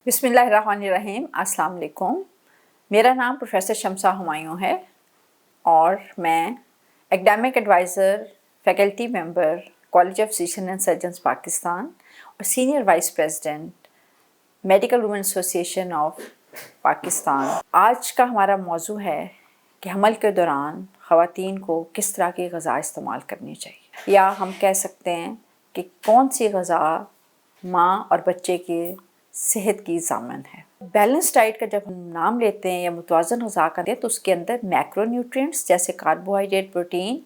बिस्मिल्लाहिर्रहमानिर्रहीम। अस्सलाम वालेकुम। मेरा नाम प्रोफेसर शम्सा हुमायूं है और मैं academic adviser, faculty member, college of physician and surgeons Pakistan और senior vice president medical women association of Pakistan. आज का हमारा मौजू है कि हमल के दौरान ख़वातीन को किस तरह की ग़ज़ा इस्तेमाल करनी चाहिए, या हम कह सकते हैं कि कौन सी ग़ज़ा माँ और बच्चे की सेहत की ज़ामन है। बैलेंस डाइट का जब हम नाम लेते हैं या मुतवाज़न ग़ज़ा का दें तो उसके अंदर मैक्रोन्यूट्रिएंट्स जैसे कार्बोहाइड्रेट, प्रोटीन,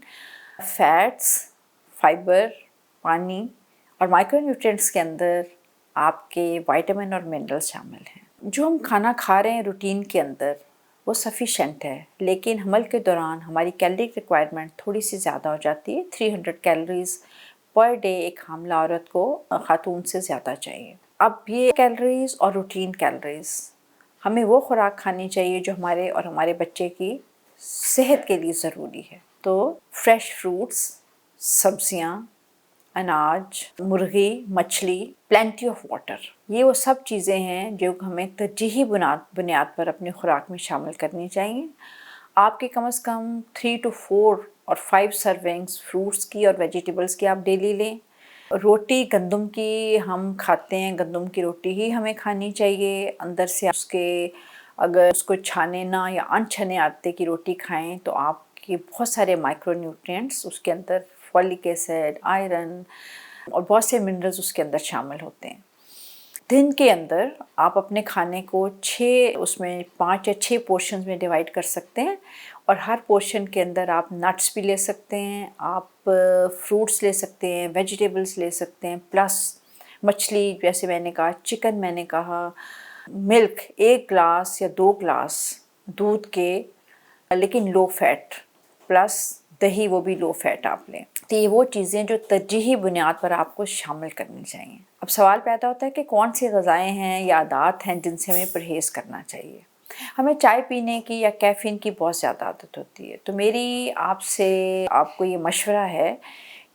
फैट्स, फाइबर, पानी और माइक्रोन्यूट्रिएंट्स के अंदर आपके विटामिन और मिनरल्स शामिल हैं। जो हम खाना खा रहे हैं रूटीन के अंदर वो सफिशेंट है, लेकिन हमल के दौरान हमारी कैलोरी रिक्वायरमेंट थोड़ी सी ज़्यादा हो जाती है। 300 कैलोरीज़ पर डे एक हामला औरत को खातून से ज़्यादा चाहिए। अब ये कैलोरीज़ और रूटीन कैलोरीज़, हमें वो खुराक खानी चाहिए जो हमारे और हमारे बच्चे की सेहत के लिए ज़रूरी है। तो फ्रेश फ्रूट्स, सब्जियां, अनाज, मुर्गी, मछली, प्लेंटी ऑफ वाटर, ये वो सब चीज़ें हैं जो हमें तरजीही बुनियाद पर अपनी खुराक में शामिल करनी चाहिए। आपके कम से कम 3 to 4 और 5 सर्विंग्स फ्रूट्स की और वेजिटेबल्स की आप डेली लें। रोटी गंदम की हम खाते हैं, गंदम की रोटी ही हमें खानी चाहिए। अंदर से उसके अगर उसको छाने ना या अनछने आटे की रोटी खाएं तो आपके बहुत सारे माइक्रोन्यूट्रिएंट्स उसके अंदर, फॉलिक एसिड, आयरन और बहुत से मिनरल्स उसके अंदर शामिल होते हैं। दिन के अंदर आप अपने खाने को 5 या 6 पोर्शंस में डिवाइड कर सकते हैं और हर पोर्शन के अंदर आप नट्स भी ले सकते हैं, आप फ्रूट्स ले सकते हैं, वेजिटेबल्स ले सकते हैं, प्लस मछली जैसे मैंने कहा, चिकन मैंने कहा, मिल्क 1 ग्लास या 2 ग्लास दूध के, लेकिन लो फैट, प्लस दही वो भी लो फैट आप लें। तो ये वो चीज़ें जो तरजीही बुनियाद पर आपको शामिल करनी चाहिए। अब सवाल पैदा होता है कि कौन सी ग़ज़ाएँ हैं या आदात हैं जिनसे हमें परहेज़ करना चाहिए। हमें चाय पीने की या कैफ़ीन की बहुत ज़्यादा आदत होती है, तो मेरी आपको ये मशवरा है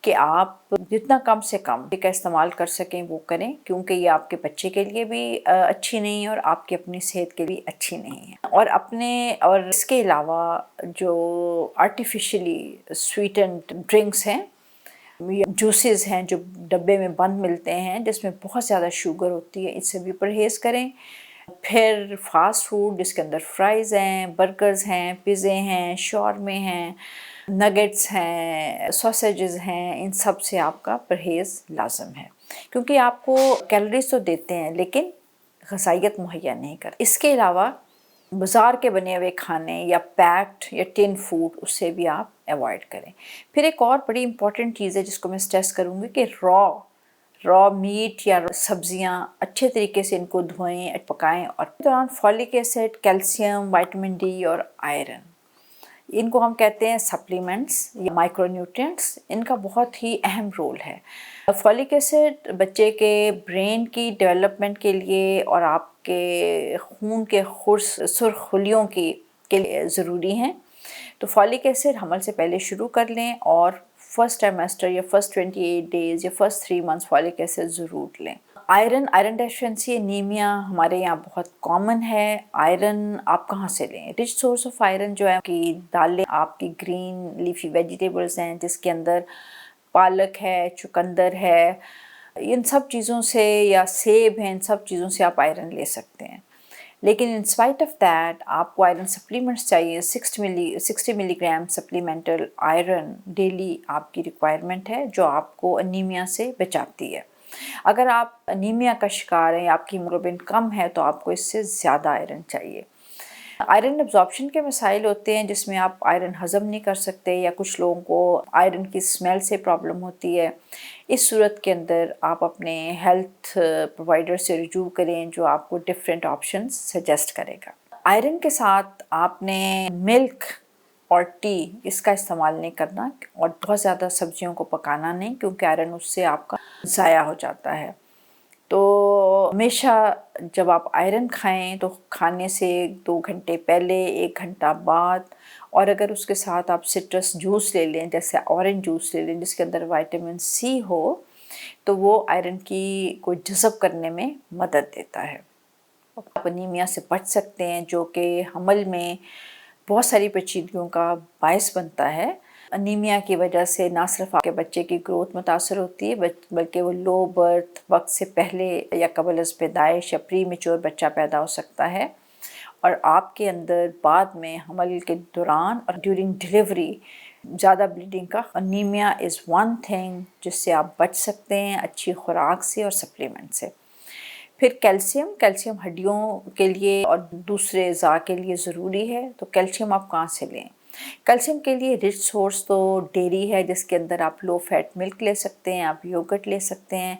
कि आप जितना कम से कम का इस्तेमाल कर सकें वो करें, क्योंकि ये आपके बच्चे के लिए भी अच्छी नहीं है और आपकी अपनी सेहत के लिए अच्छी नहीं है। और इसके अलावा जो आर्टिफिशियली स्वीटेंड ड्रिंक्स हैं, जूसेस हैं जो डब्बे में बंद मिलते हैं जिसमें बहुत ज़्यादा शुगर होती है, इससे भी परहेज़ करें। फिर फास्ट फूड जिसके अंदर फ्राइज़ हैं, बर्गर्स हैं, पिज़्ज़े हैं, शॉर्मे हैं, नगेट्स हैं, सॉसेजेस हैं, इन सब से आपका परहेज़ लाज़िम है, क्योंकि आपको कैलोरीज तो देते हैं लेकिन ग़ज़ाइयत मुहैया नहीं करते। इसके अलावा बाज़ार के बने हुए खाने या पैक्ड या टिन फूड, उससे भी आप अवॉइड करें। फिर एक और बड़ी इम्पॉर्टेंट चीज़ है जिसको मैं स्ट्रेस करूँगी कि रॉ मीट या सब्जियां अच्छे तरीके से इनको धोएं, पकाएं। और इस दौरान folic acid, calcium, vitamin D और आयरन, इनको हम कहते हैं सप्लीमेंट्स या माइक्रोन्यूट्रिएंट्स, इनका बहुत ही अहम रोल है। फॉलिक एसिड बच्चे के ब्रेन की डेवलपमेंट के लिए और आपके खून के सुर्खुलियों के लिए ज़रूरी हैं। तो फॉलिक एसिड हमल से पहले शुरू कर लें और फर्स्ट ट्राइमेस्टर या फर्स्ट 28 डेज़ या फर्स्ट 3 मंथ्स फॉलिक एसिड ज़रूर लें। आयरन डेफिशिएंसी एनीमिया हमारे यहाँ बहुत कॉमन है। आयरन आप कहाँ से लें? रिच सोर्स ऑफ आयरन जो है कि दालें, आपकी ग्रीन लीफी वेजिटेबल्स हैं जिसके अंदर पालक है, चुकंदर है, इन सब चीज़ों से, या सेब हैं, इन सब चीज़ों से आप आयरन ले सकते हैं। लेकिन इन स्पाइट ऑफ दैट आपको आयरन सप्लीमेंट्स चाहिए। 60 मिलीग्राम सप्लीमेंटल आयरन डेली आपकी रिक्वायरमेंट है, जो आपको अनीमिया से बचाती है। अगर आप अनीमिया का शिकार हैं या आपकी हीमोग्लोबिन कम है तो आपको इससे ज़्यादा आयरन चाहिए। आयरन एब्जॉर्प्शन के मसाइल होते हैं जिसमें आप आयरन हज़म नहीं कर सकते, या कुछ लोगों को आयरन की स्मेल से प्रॉब्लम होती है। इस सूरत के अंदर आप अपने हेल्थ प्रोवाइडर से रुजू करें जो आपको डिफरेंट ऑप्शंस सजेस्ट करेगा। आयरन के साथ आपने मिल्क और टी इसका इस्तेमाल नहीं करना, और बहुत ज़्यादा सब्जियों को पकाना नहीं, क्योंकि आयरन उससे आपका ज़ाया हो जाता है। तो हमेशा जब आप आयरन खाएं तो खाने से 2 घंटे पहले, 1 घंटा बाद, और अगर उसके साथ आप सिट्रस जूस ले लें, जैसे ऑरेंज जूस ले लें जिसके अंदर विटामिन सी हो, तो वो आयरन को जज़ब करने में मदद देता है। آپ انیمیا سے بچ سکتے ہیں، جو کہ حمل میں بہت ساری پیچیدگیوں کا باعث بنتا ہے۔ انیمیا کی وجہ سے نہ صرف آپ کے بچے کی گروتھ متاثر ہوتی ہے بلکہ وہ لو برتھ، وقت سے پہلے یا قبل از پیدائش یا پری میچور بچہ پیدا ہو سکتا ہے، اور آپ کے اندر بعد میں حمل کے دوران اور ڈیورنگ ڈیلیوری زیادہ بلیڈنگ کا۔ انیمیا از ون تھنگ جس سے آپ بچ سکتے ہیں اچھی خوراک سے اور سپلیمنٹ سے۔ پھر کیلشیم ہڈیوں کے لیے اور دوسرے اعضاء کے لیے ضروری ہے، تو کیلشیم آپ کہاں سے لیں؟ کیلشیم کے لیے رچ سورس تو ڈیری ہے، جس کے اندر آپ لو فیٹ ملک لے سکتے ہیں، آپ یوگرٹ لے سکتے ہیں۔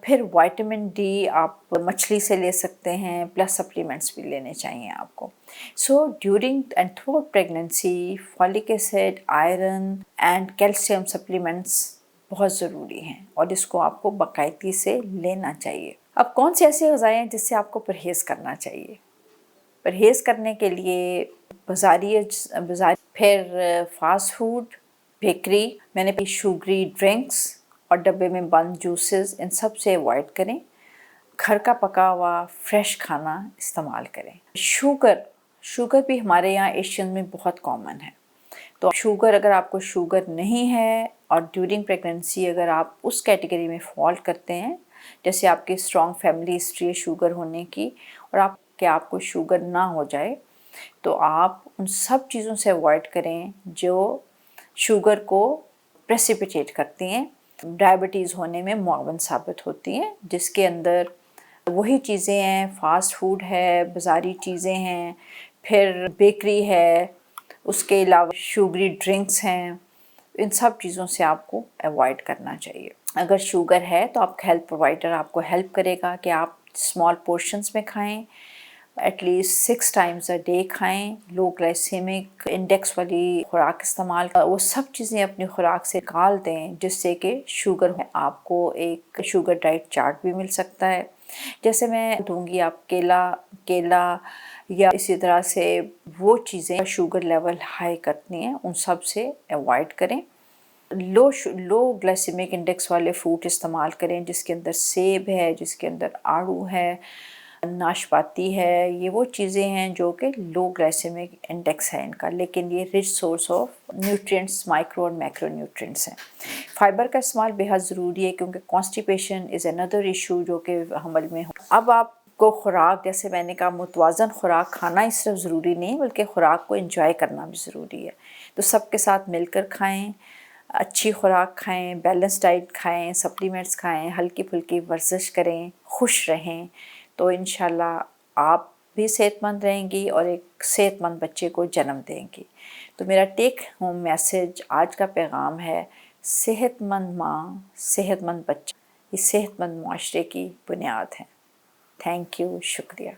پھر وائٹامن ڈی آپ مچھلی سے لے سکتے ہیں، پلس سپلیمنٹس بھی لینے چاہیے آپ کو۔ So during and throughout pregnancy folic acid, iron and calcium supplements بہت ضروری ہیں، اور اس کو آپ کو باقاعدگی سے لینا چاہیے۔ اب کون سی ایسی غذائیں ہیں جس سے آپ کو پرہیز کرنا چاہیے؟ پرہیز کرنے کے لیے بازاری پھر فاسٹ فوڈ، بیکری، میں نے شوگری ڈرنکس اور ڈبے میں بند جوسز، ان سب سے اوائڈ کریں۔ گھر کا پکا ہوا فریش کھانا استعمال کریں۔ شوگر بھی ہمارے یہاں ایشین میں بہت کامن ہے، تو اگر آپ کو شوگر نہیں ہے اور ڈیورنگ پریگننسی اگر آپ اس کیٹیگری میں فال کرتے ہیں، جیسے آپ کی اسٹرانگ فیملی ہسٹری ہے شوگر ہونے کی، اور آپ کو شوگر نہ ہو جائے، تو آپ ان سب چیزوں سے اوائڈ کریں جو شوگر کو پریسیپیٹیٹ کرتی ہیں، ڈائبٹیز ہونے میں معاون ثابت ہوتی ہیں، جس کے اندر وہی چیزیں ہیں، فاسٹ فوڈ ہے، بازاری چیزیں ہیں، پھر بیکری ہے، اس کے علاوہ شوگری ڈرنکس ہیں۔ ان سب چیزوں سے آپ کو اوائڈ کرنا چاہیے۔ اگر شوگر ہے تو آپ کا ہیلتھ پرووائڈر آپ کو ہیلپ کرے گا کہ آپ اسمال پورشنز میں کھائیں، at least 6 times a day کھائیں، لو گلائسیمک انڈیکس والی خوراک استعمال وہ سب چیزیں اپنی خوراک سے نکال دیں، جس سے کہ شوگر آپ کو ایک شوگر ڈائٹ چارٹ بھی مل سکتا ہے۔ جیسے میں دوں گی آپ کیلا یا اسی طرح سے وہ چیزیں شوگر لیول ہائی کرتی ہیں، ان سب سے اوائڈ کریں۔ لو گلائسیمک انڈیکس والے فروٹ استعمال کریں، جس کے اندر سیب ہے، جس کے اندر آڑو ہے، ناشپاتی ہے۔ یہ وہ چیزیں ہیں جو کہ لو گلائسیمک انڈیکس ہے ان کا، لیکن یہ rich source of nutrients, micro اور میکرو نیوٹرینٹس ہیں۔ فائبر کا استعمال بہت ضروری ہے، کیونکہ کانسٹیپیشن از اندر ایشو جو کہ حمل میں ہو۔ اب آپ کو خوراک، جیسے میں نے کہا، متوازن خوراک کھانا ہی صرف ضروری نہیں بلکہ خوراک کو انجوائے کرنا بھی ضروری ہے، تو سب کے ساتھ مل کر کھائیں، اچھی خوراک کھائیں، بیلنس ڈائٹ کھائیں، سپلیمنٹس کھائیں، ہلکی پھلکی ورزش کریں، خوش رہیں، تو انشاءاللہ آپ بھی صحت مند رہیں گی اور ایک صحت مند بچے کو جنم دیں گی۔ تو میرا ٹیک ہوم میسج آج کا پیغام ہے، صحت مند ماں، صحت مند بچہ، یہ صحت مند معاشرے کی بنیاد ہے۔ تھینک یو، شکریہ۔